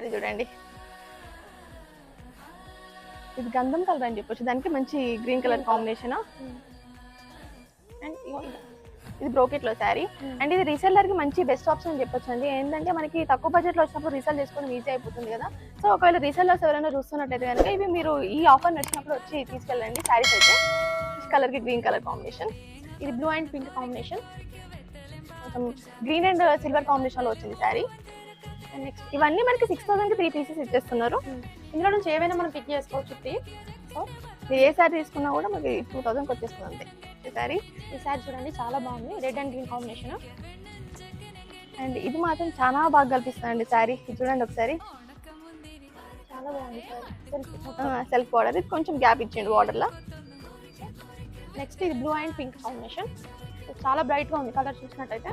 అది చూడండి, ఇది గంధం కలర్ అని చెప్పొచ్చు, దానికి మంచి గ్రీన్ కలర్ కాంబినేషన్. అండ్ ఇది బ్రోకెట్ లో శారీ. అండ్ ఇది రీసెల్లర్ కి మంచి బెస్ట్ ఆప్షన్ అని చెప్పొచ్చు అండి. ఏంటంటే మనకి తక్కువ బడ్జెట్ లో వచ్చినప్పుడు రీసెల్ చేసుకోవడం ఈజీ అయిపోతుంది కదా. సో ఒకవేళ రీసెల్లర్స్ ఎవరైనా చూస్తున్నట్టయితే కనుక ఇవి మీరు ఈ ఆఫర్ నచ్చినప్పుడు వచ్చి తీసుకెళ్ళండి. శారీస్ అయితే కలర్ కి గ్రీన్ కలర్ కాంబినేషన్, ఇది బ్లూ అండ్ పింక్ కాంబినేషన్, కొంచెం గ్రీన్ అండ్ సిల్వర్ కాంబినేషన్ లో వచ్చింది శారీ. అండ్ నెక్స్ట్ ఇవన్నీ మనకి 6000 కి 3 పీసెస్ ఇచ్చేస్తున్నారు. ఇందులో నుంచి ఏవైనా మనం పిక్ చేసుకోవచ్చు 3. సో మీరు ఏ శారీ తీసుకున్నా కూడా మనకి 2000కి వచ్చేస్తుంది అంతే. ఈ శారీ చూడండి చాలా బాగుంది, red and green combination. And ఇది మాత్రం చాలా బాగా కనిపిస్తుంది శారీ. ఇది చూడండి ఒకసారి, చాలా బాగుంది సెల్ఫ్ బార్డర్, ఇది కొంచెం గ్యాప్ ఇచ్చిండు బార్డర్ లా. నెక్స్ట్ ఇది బ్లూ అండ్ పింక్ కాంబినేషన్, చాలా బ్రైట్ గా ఉంది కలర్ చూసినట్టయితే.